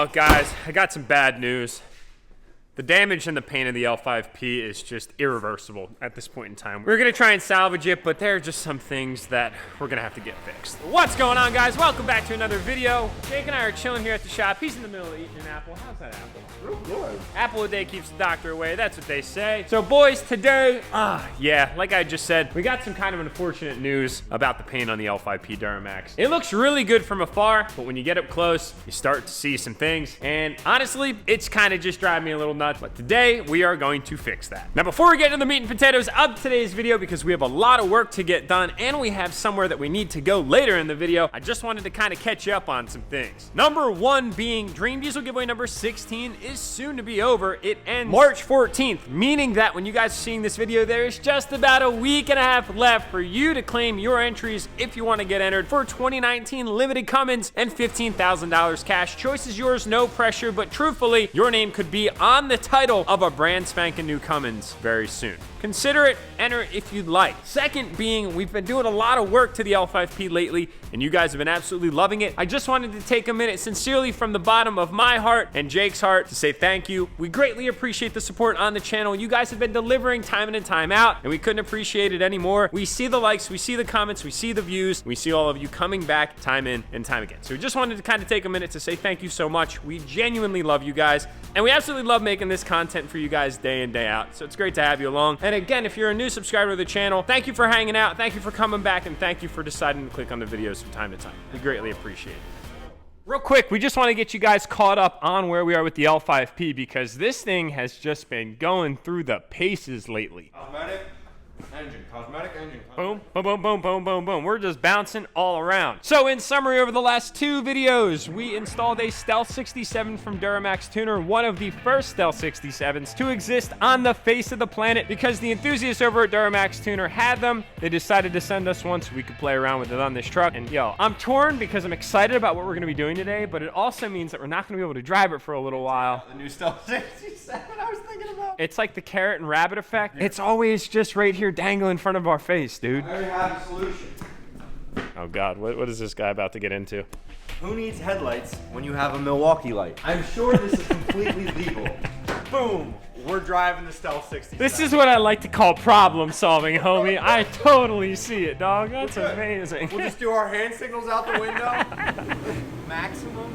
Oh, guys, I got some bad news. The damage in the paint of the L5P is just irreversible at this point in time. We're gonna try and salvage it, but there are just some things that we're gonna have to get fixed. What's going on, guys? Welcome back to another video. Jake and I are chilling here at the shop. He's in the middle of eating an apple. How's that apple? Real good. Apple a day keeps the doctor away. That's what they say. So, boys, today, yeah, like I just said, we got some kind of unfortunate news about the paint on the L5P DURTYMAX. It looks really good from afar, but when you get up close, you start to see some things. And honestly, it's kind of just driving me a little nuts. But today, we are going to fix that. Now, before we get into the meat and potatoes of today's video, because we have a lot of work to get done, and we have somewhere that we need to go later in the video, I just wanted to kind of catch you up on some things. Number one being Dream Diesel giveaway number 16 is soon to be over. It ends March 14th, meaning that when you guys are seeing this video, there is just about a week and a half left for you to claim your entries if you want to get entered for 2019 limited Cummins and $15,000 cash. Choice is yours, no pressure, but truthfully, your name could be on the title of a brand spanking new Cummins very soon. Consider it, enter if you'd like. Second being, we've been doing a lot of work to the L5P lately, and you guys have been absolutely loving it. I just wanted to take a minute sincerely from the bottom of my heart and Jake's heart to say thank you. We greatly appreciate the support on the channel. You guys have been delivering time in and time out, and we couldn't appreciate it anymore. We see the likes, we see the comments, we see the views, we see all of you coming back time in and time again. So we just wanted to kind of take a minute to say thank you so much. We genuinely love you guys, and we absolutely love making this content for you guys day in, day out. So it's great to have you along. And again, if you're a new subscriber to the channel, thank you for hanging out, thank you for coming back, and thank you for deciding to click on the videos from time to time. We greatly appreciate it. Real quick, we just want to get you guys caught up on where we are with the L5P, because this thing has just been going through the paces lately. Cosmetic engine. Boom, boom, boom, boom, boom, boom, boom. We're just bouncing all around. So in summary, over the last 2 videos, we installed a Stealth 67 from DURTYMAX Tuner, one of the first Stealth 67s to exist on the face of the planet, because the enthusiasts over at DURTYMAX Tuner had them. They decided to send us one so we could play around with it on this truck. And yo, I'm torn because I'm excited about what we're going to be doing today, but it also means that we're not going to be able to drive it for a little while. The new Stealth 67 I was thinking about. It's like the carrot and rabbit effect. Yeah. It's always just right here dangling in front of our face, dude. I already have a solution. Oh God, what is this guy about to get into? Who needs headlights when you have a Milwaukee light? I'm sure this is completely legal. Boom! We're driving the Stealth 67. This is what I like to call problem solving, homie. I totally see it, dog. That's amazing. We'll just do our hand signals out the window. Maximum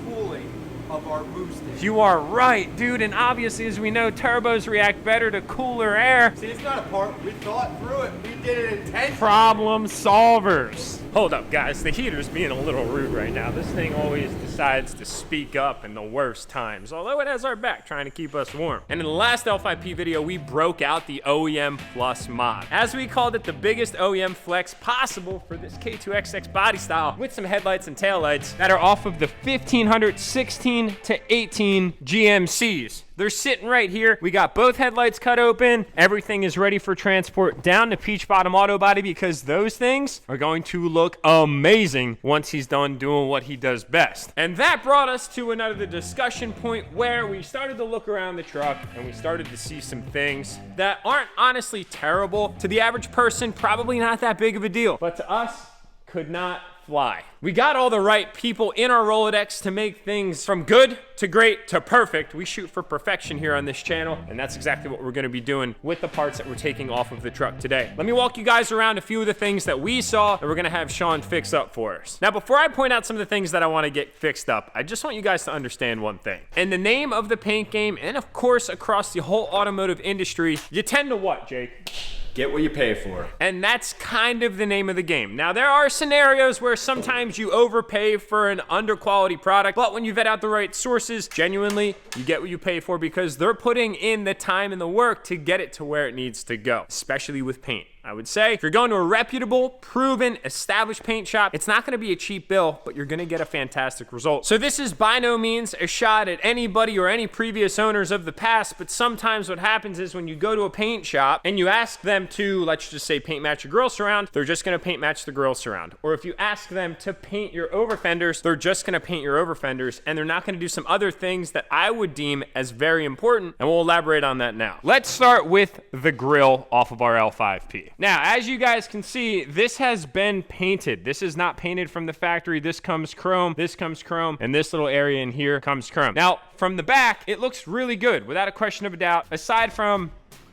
cooling of our boosting. You are right, dude, and obviously, as we know, turbos react better to cooler air. See, it's not a part. We thought through it. We did it intentionally. Problem solvers. Hold up, guys. The heater's being a little rude right now. This thing always decides to speak up in the worst times, although it has our back trying to keep us warm. And in the last L5P video, we broke out the OEM Plus mod. As we called it, the biggest OEM flex possible for this K2XX body style, with some headlights and taillights that are off of the 1500 16 to 18 GMCs. They're sitting right here. We got both headlights cut open. Everything is ready for transport down to Peach Bottom Auto Body, because those things are going to look amazing once he's done doing what he does best. And that brought us to another discussion point where we started to look around the truck and we started to see some things that aren't honestly terrible. To the average person, probably not that big of a deal, but to us, could not fly. We got all the right people in our Rolodex to make things from good to great to perfect. We shoot for perfection here on this channel, and that's exactly what we're going to be doing with the parts that we're taking off of the truck today. Let me walk you guys around a few of the things that we saw that we're going to have Sean fix up for us. Now, before I point out some of the things that I want to get fixed up, I just want you guys to understand one thing. In the name of the paint game, and of course across the whole automotive industry, you tend to what, Jake? Get what you pay for. And that's kind of the name of the game. Now, there are scenarios where sometimes you overpay for an underquality product, but when you vet out the right sources, genuinely, you get what you pay for, because they're putting in the time and the work to get it to where it needs to go, especially with paint. I would say if you're going to a reputable, proven, established paint shop, it's not going to be a cheap bill, but you're going to get a fantastic result. So this is by no means a shot at anybody or any previous owners of the past, but sometimes what happens is when you go to a paint shop and you ask them to, let's just say, paint match your grill surround, they're just going to paint match the grill surround. Or if you ask them to paint your over fenders, they're just going to paint your over fenders, and they're not going to do some other things that I would deem as very important, and we'll elaborate on that now. Let's start with the grill off of our L5P. Now, as you guys can see, this has been painted. This is not painted from the factory. This comes chrome, and this little area in here comes chrome. Now, from the back, it looks really good, without a question of a doubt, aside from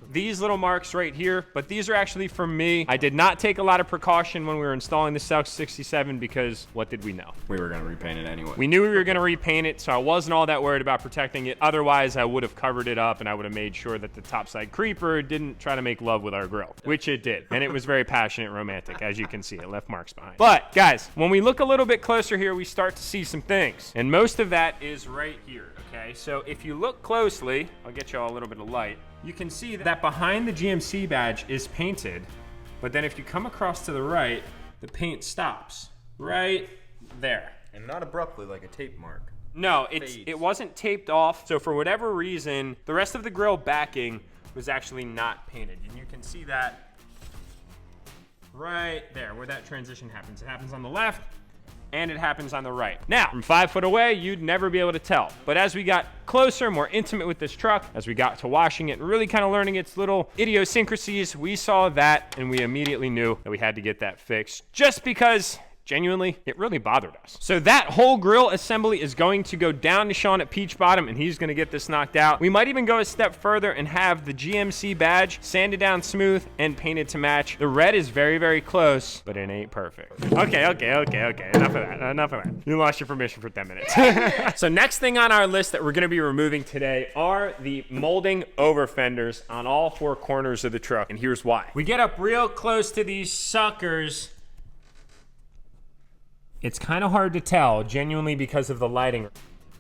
these little marks right here, but these are actually from me. I did not take a lot of precaution when we were installing the South 67 because what did we know? We were gonna repaint it anyway. We knew we were gonna repaint it, so I wasn't all that worried about protecting it. Otherwise, I would have covered it up and I would have made sure that the topside creeper didn't try to make love with our grill, which it did. And it was very passionate and romantic, as you can see. It left marks behind. But guys, when we look a little bit closer here, we start to see some things. And most of that is right here, okay? So if you look closely, I'll get you all a little bit of light. You can see that behind the GMC badge is painted, but then if you come across to the right, the paint stops right there. And not abruptly like a tape mark. No, it wasn't taped off, so for whatever reason, the rest of the grill backing was actually not painted. And you can see that right there, where that transition happens. It happens on the left, and it happens on the right. Now, from 5 foot away, you'd never be able to tell. But as we got closer, more intimate with this truck, as we got to washing it and really kind of learning its little idiosyncrasies, we saw that and we immediately knew that we had to get that fixed, just because genuinely, it really bothered us. So that whole grill assembly is going to go down to Sean at Peach Bottom, and he's gonna get this knocked out. We might even go a step further and have the GMC badge sanded down smooth and painted to match. The red is very, very close, but it ain't perfect. Okay. Enough of that. You lost your permission for 10 minutes. So next thing on our list that we're gonna be removing today are the molding over fenders on all 4 corners of the truck, and here's why. We get up real close to these suckers. It's kind of hard to tell, genuinely, because of the lighting.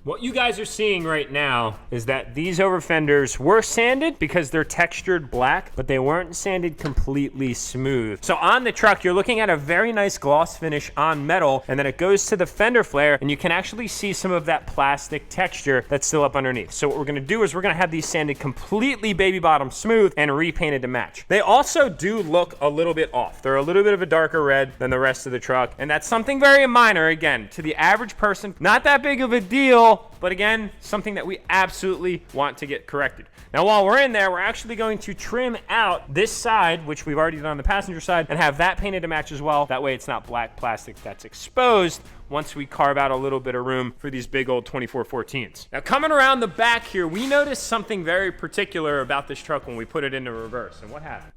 What you guys are seeing right now is that these over fenders were sanded because they're textured black, but they weren't sanded completely smooth. So on the truck, you're looking at a very nice gloss finish on metal, and then it goes to the fender flare, and you can actually see some of that plastic texture that's still up underneath. So what we're gonna do is we're gonna have these sanded completely baby bottom smooth and repainted to match. They also do look a little bit off. They're a little bit of a darker red than the rest of the truck, and that's something very minor, again, to the average person, not that big of a deal, but again, something that we absolutely want to get corrected. Now, while we're in there, we're actually going to trim out this side, which we've already done on the passenger side, and have that painted to match as well. That way it's not black plastic that's exposed once we carve out a little bit of room for these big old 2414s. Now, coming around the back here, we noticed something very particular about this truck when we put it into reverse. And what happened?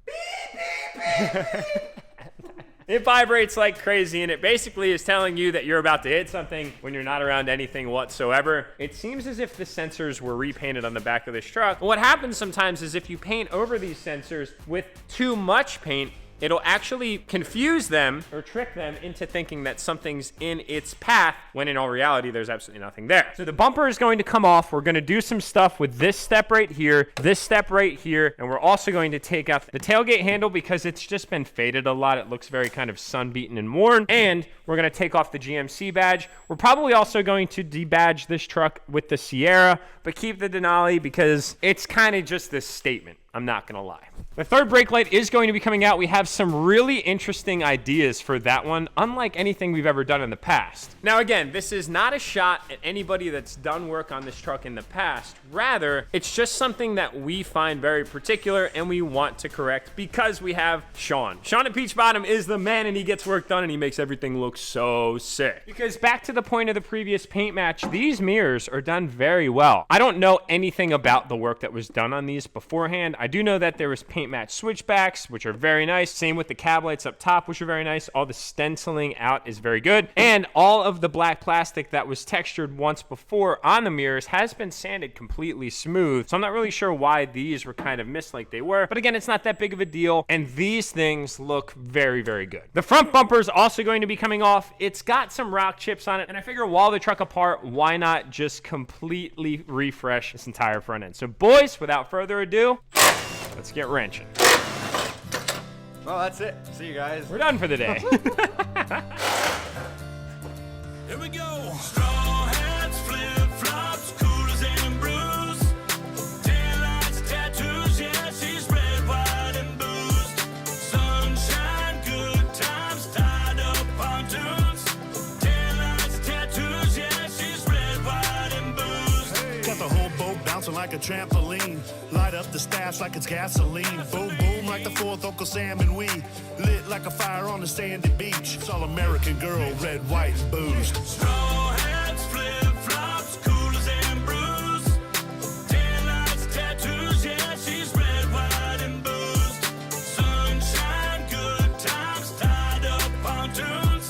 It vibrates like crazy, and it basically is telling you that you're about to hit something when you're not around anything whatsoever. It seems as if the sensors were repainted on the back of this truck. What happens sometimes is if you paint over these sensors with too much paint, it'll actually confuse them or trick them into thinking that something's in its path, when in all reality, there's absolutely nothing there. So the bumper is going to come off. We're gonna do some stuff with this step right here, this step right here, and we're also going to take out the tailgate handle because it's just been faded a lot. It looks very kind of sun-beaten and worn. And we're gonna take off the GMC badge. We're probably also going to debadge this truck with the Sierra, but keep the Denali because it's kind of just this statement. I'm not gonna lie. The third brake light is going to be coming out. We have some really interesting ideas for that one, unlike anything we've ever done in the past. Now again, this is not a shot at anybody that's done work on this truck in the past. Rather, it's just something that we find very particular and we want to correct because we have Sean. Sean at Peach Bottom is the man, and he gets work done and he makes everything look so sick. Because back to the point of the previous paint match, these mirrors are done very well. I don't know anything about the work that was done on these beforehand. I do know that there was paint match switchbacks, which are very nice. Same with the cab lights up top, which are very nice. All the stenciling out is very good. And all of the black plastic that was textured once before on the mirrors has been sanded completely smooth. So I'm not really sure why these were kind of missed like they were. But again, it's not that big of a deal. And these things look very, very good. The front bumper is also going to be coming off. It's got some rock chips on it. And I figure while the truck apart, why not just completely refresh this entire front end? So boys, without further ado, let's get wrenching. Well, that's it. See you guys. We're done for the day. Here we go. Straw hats, flip-flops, coolers and brews. Taillights, tattoos, yeah, she's red, white, and boozed. Sunshine, good times, tied up pontoons. Taillights, tattoos, yeah, she's red, white, and boozed. Hey. Got the whole boat bouncing like a trampoline. Light up the stash like it's gasoline. Boom, boom. like the fourth Uncle Sam and we lit like a fire on a sandy beach. It's all American girl, red, white, and boozed. Straw hats, flip-flops, coolers and brews. Tan lights, tattoos, yeah, she's red, white, and boozed. Sunshine, good times, tied up pontoons.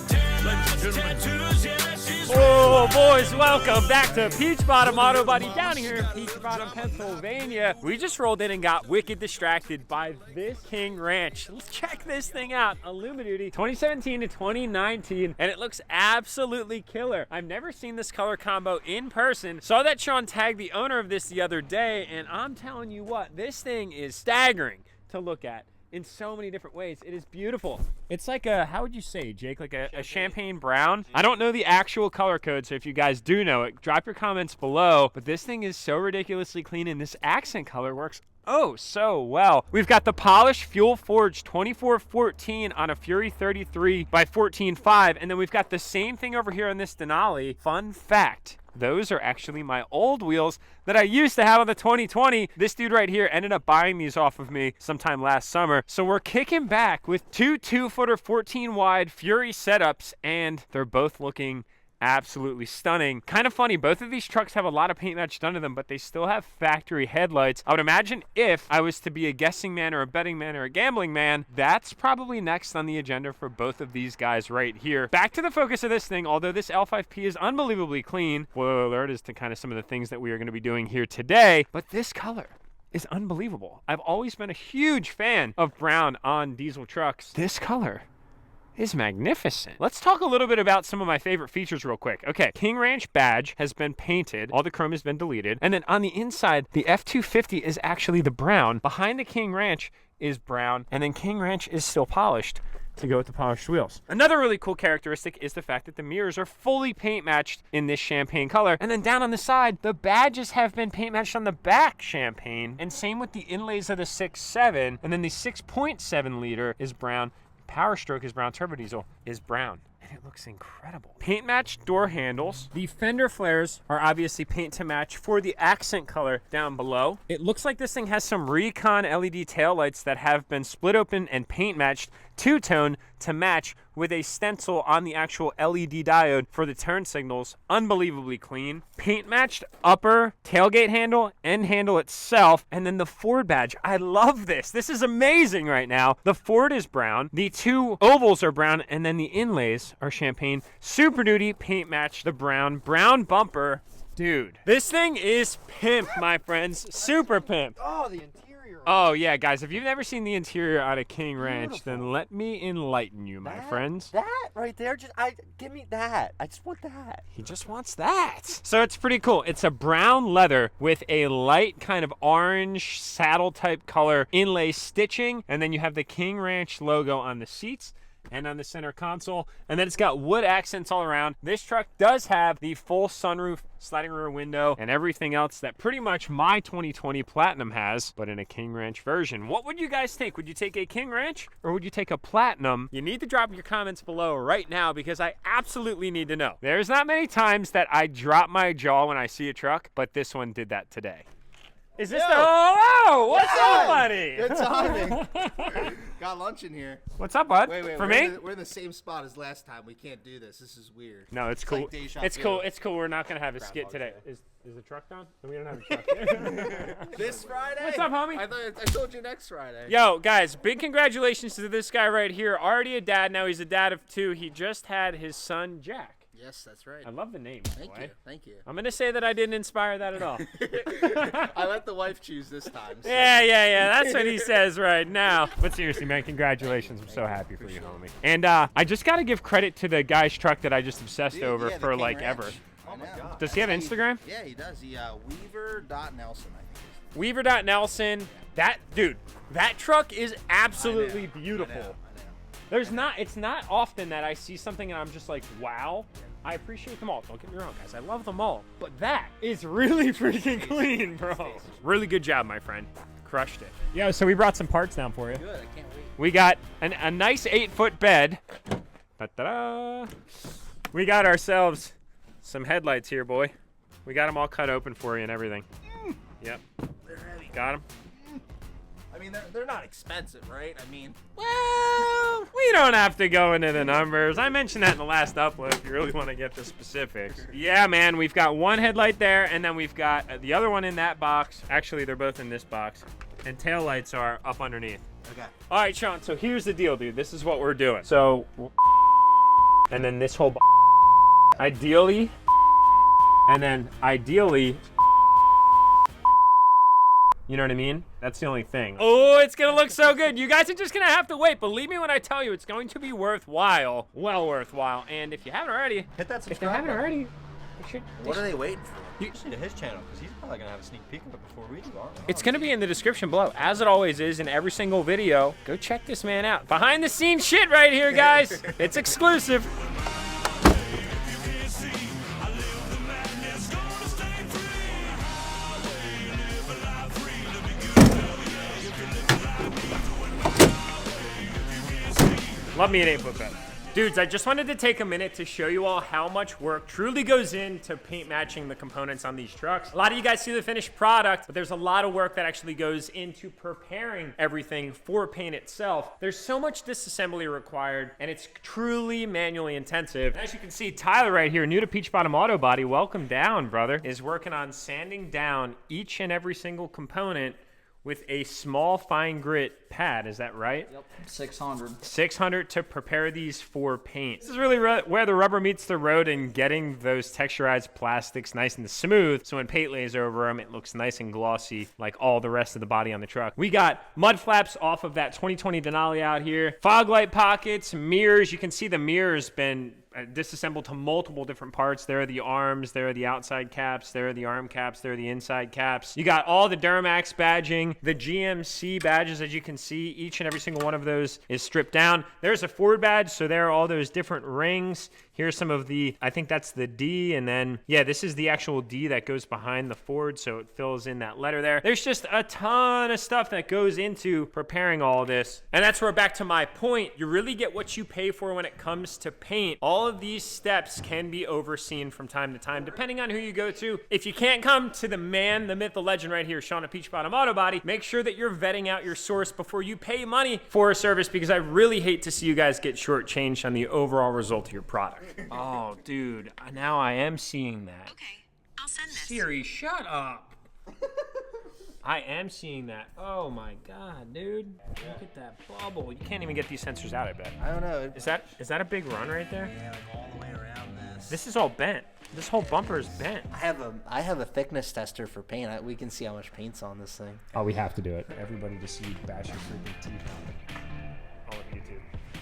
Tan lights, tattoos, yeah, she's red. Oh, boys, welcome back to Peach Bottom Auto Body down here in Peach Bottom, Pennsylvania. We just rolled in and got wicked distracted by this King Ranch. Let's check this thing out. Illuminati 2017 to 2019, and it looks absolutely killer. I've never seen this color combo in person. Saw that Sean tagged the owner of this the other day, and I'm telling you what, this thing is staggering to look at in so many different ways. It is beautiful. It's like a, how would you say, Jake? Like a champagne brown? I don't know the actual color code, so if you guys do know it, drop your comments below. But this thing is so ridiculously clean, and this accent color works oh so well. We've got the polished Fuel Forge 2414 on a Fury 33 by 14.5, and then we've got the same thing over here on this Denali. Fun fact, those are actually my old wheels that I used to have on the 2020. This dude right here ended up buying these off of me sometime last summer. So we're kicking back with two 2-footer 14 wide Fury setups, and they're both looking absolutely stunning. Kind of funny, both of these trucks have a lot of paint match done to them, but they still have factory headlights. I would imagine if I was to be a guessing man or a betting man or a gambling man, that's probably next on the agenda for both of these guys right here. Back to the focus of this thing, although this L5P is unbelievably clean, spoiler alert as to kind of some of the things that we are going to be doing here today, but this color is unbelievable. I've always been a huge fan of brown on diesel trucks. This color is magnificent. Let's talk a little bit about some of my favorite features real quick. Okay, King Ranch badge has been painted. All the chrome has been deleted. And then on the inside, the F250 is actually the brown. Behind the King Ranch is brown. And then King Ranch is still polished to go with the polished wheels. Another really cool characteristic is the fact that the mirrors are fully paint matched in this champagne color. And then down on the side, the badges have been paint matched on the back champagne. And same with the inlays of the 6.7. And then the 6.7 liter is brown. Power Stroke is brown, turbo diesel is brown, and it looks incredible. Paint matched door handles. The fender flares are obviously paint to match for the accent color down below. It looks like this thing has some Recon LED taillights that have been split open and paint matched two-tone to match with a stencil on the actual LED diode for the turn signals. Unbelievably clean. Paint matched upper tailgate handle, end handle itself, and then the Ford badge. I love this. This is amazing right now. The Ford is brown, the two ovals are brown, and then the inlays are champagne. Super Duty paint matched the brown bumper. Dude, this thing is pimp, my friends. Super pimp. Oh, the interior. Oh, yeah, guys, if you've never seen the interior on a King Ranch, then let me enlighten you, my friends. That right there, give me that. I just want that. He just wants that. So it's pretty cool. It's a brown leather with a light kind of orange saddle type color inlay stitching, and then you have the King Ranch logo on the seats and on the center console, and then it's got wood accents all around. This truck does have the full sunroof, sliding rear window, and everything else that pretty much my 2020 Platinum has, but in a King Ranch version. What would you guys take? Would you take a King Ranch or would you take a Platinum? You need to drop your comments below right now because I absolutely need to know. There's not many times that I drop my jaw when I see a truck, but this one did that today. Is this the... Oh, what's up, buddy? Good timing. Got lunch in here. What's up, bud? Wait, For me? We're in the same spot as last time. We can't do this. This is weird. No, it's cool. like deja It's vu. cool. It's cool. We're not gonna have a skit today. Is the truck done? We don't have a truck. This Friday? What's up, homie? I told you next Friday. Yo, guys, big congratulations to this guy right here. Already a dad. Now he's a dad of two. He just had his son, Jack. Yes, that's right. I love the name. Thank you. Thank you. I'm gonna say that I didn't inspire that at all. I let the wife choose this time. So. Yeah. That's what he says right now. But seriously, man, congratulations. I'm so happy for you, homie. And I just gotta give credit to the guy's truck that I just obsessed over yeah, the for King like Ranch. ever. Oh my God. Does he have Instagram? Yeah, he does. He Weaver.Nelson, I think. Weaver.Nelson. That dude, that truck is absolutely beautiful. I know. It's not often that I see something and I'm just like, wow. I appreciate them all. Don't get me wrong, guys. I love them all. But that is really freaking clean, bro. Really good job, my friend. Crushed it. Yeah, so we brought some parts down for you. Good. I can't wait. We got a nice 8-foot bed. Ta-da! We got ourselves some headlights here, boy. We got them all cut open for you and everything. Yep. They're heavy. Got them? mean, they're not expensive, right? I mean, Well, we don't have to go into the numbers. I mentioned that in the last upload if you really want to get the specifics. Yeah, man, we've got one headlight there, and then we've got the other one in that box. Actually, they're both in this box. And tail lights are up underneath. okay. All right, Sean, so here's the deal, dude. This is what we're doing. So, and then this whole ideally, and then ideally, you know what I mean? That's the only thing. Oh, it's gonna look so good. You guys are just gonna have to wait. Believe me when I tell you, it's going to be worthwhile. Well worthwhile. And if you haven't already, Hit that if you subscribe haven't button. already, you should. What are they waiting for? Listen to his channel, because he's probably going to have a sneak peek of it before we do, aren't we? It's gonna be in the description below, as it always is in every single video. Go check this man out. Behind the scenes shit right here, guys. It's exclusive. Love me an 8-foot bed. Dudes, I just wanted to take a minute to show you all how much work truly goes into paint matching the components on these trucks. A lot of you guys see the finished product, but there's a lot of work that actually goes into preparing everything for paint itself. There's so much disassembly required, and it's truly manually intensive. As you can see, Tyler right here, new to Peach Bottom Auto Body, welcome down, brother, is working on sanding down each and every single component with a small fine grit pad. Is that right? Yep, 600. 600 to prepare these for paint. This is really where the rubber meets the road in getting those texturized plastics nice and smooth, so when paint lays over them, it looks nice and glossy like all the rest of the body on the truck. We got mud flaps off of that 2020 Denali out here, fog light pockets, mirrors. You can see the mirror's been disassembled to multiple different parts. There are the arms, there are the outside caps, there are the arm caps, there are the inside caps. You got all the DURTYMAX badging, the GMC badges, as you can see, each and every single one of those is stripped down. There's a Ford badge, so there are all those different rings. Here's some of the, I think that's the D, and then, yeah, this is the actual D that goes behind the Ford, so it fills in that letter there. There's just a ton of stuff that goes into preparing all of this. And that's where, back to my point, you really get what you pay for when it comes to paint. All of these steps can be overseen from time to time, depending on who you go to. If you can't come to the man, the myth, the legend right here, Sean at Peach Bottom Auto Body, make sure that you're vetting out your source before you pay money for a service, because I really hate to see you guys get shortchanged on the overall result of your product. Oh, dude, now I am seeing that. Okay, I'll send this. Siri, shut up. I am seeing that. Oh my God, dude. Look at that bubble. You can't even get these sensors out, I bet. I don't know. Is that a big run right there? Yeah, like all the way around this. This is all bent. This whole bumper is bent. I have a thickness tester for paint. We can see how much paint's on this thing. Oh, we have to do it. Everybody just see bash your freaking teeth on it. All of YouTube.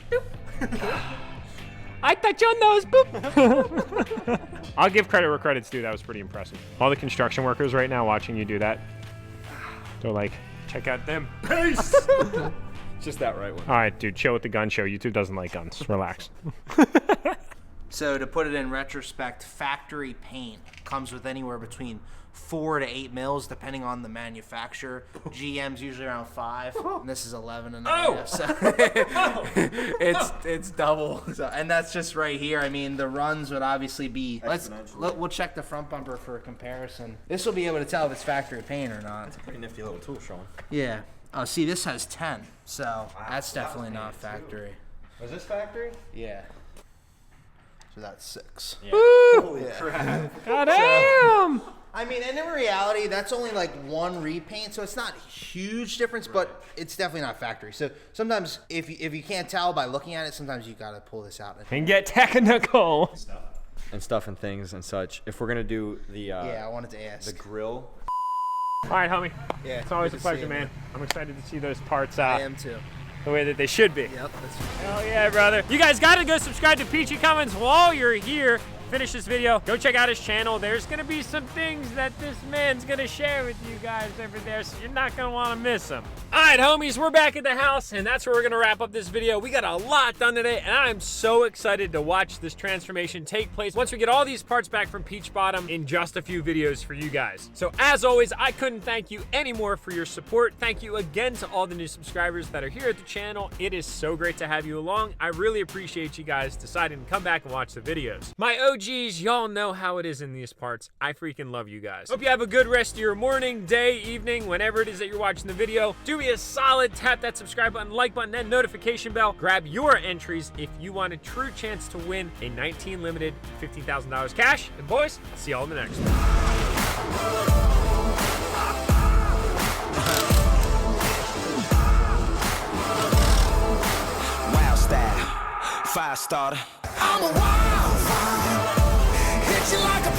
Boop. I touch your nose, boop. I'll give credit where credit's due. That was pretty impressive. All the construction workers right now watching you do that, they're like, check out them. Peace. Just that right one. All right, dude, chill with the gun show. YouTube doesn't like guns. Relax. So to put it in retrospect, factory paint comes with anywhere between 4 to 8 mils, depending on the manufacturer. GM's usually around 5, and this is 11 and a half. So it's double. So, and that's just right here. I mean, the runs would obviously be. We'll check the front bumper for a comparison. This will be able to tell if it's factory paint or not. It's a pretty nifty little tool, Sean. Yeah. Oh, see, this has 10, so that's definitely not factory. Was this factory? Yeah. So that's 6. Yeah. Holy crap. God damn. I mean, and in reality, that's only like one repaint, so it's not a huge difference, but it's definitely not factory. So sometimes, if you can't tell by looking at it, sometimes you gotta pull this out And get technical. And stuff and things and such. If we're gonna do the yeah, I wanted to ask. the grill. All right, homie. Yeah, It's always a good to see pleasure, you, man. I'm excited to see those parts I am too. the way that they should be. Yep. That's Hell yeah, brother. You guys gotta go subscribe to Peachy Comments while you're here. Finish this video, go check out his channel. There's gonna be some things that this man's gonna share with you guys over there, so you're not gonna wanna miss them. All right, homies, we're back at the house, and that's where we're gonna wrap up this video. We got a lot done today, and I'm so excited to watch this transformation take place once we get all these parts back from Peach Bottom in just a few videos for you guys. So as always, I couldn't thank you anymore for your support. Thank you again to all the new subscribers that are here at the channel. It is so great to have you along. I really appreciate you guys deciding to come back and watch the videos. My OG OGs, y'all know how it is in these parts. I freaking love you guys. Hope you have a good rest of your morning, day, evening, whenever it is that you're watching the video. Do me a solid, tap that subscribe button, like button, and notification bell. Grab your entries if you want a true chance to win a 19 limited $15,000 cash. And boys, I'll see y'all in the next one. Wild style, fire starter. I'm a wildfire, hit you like a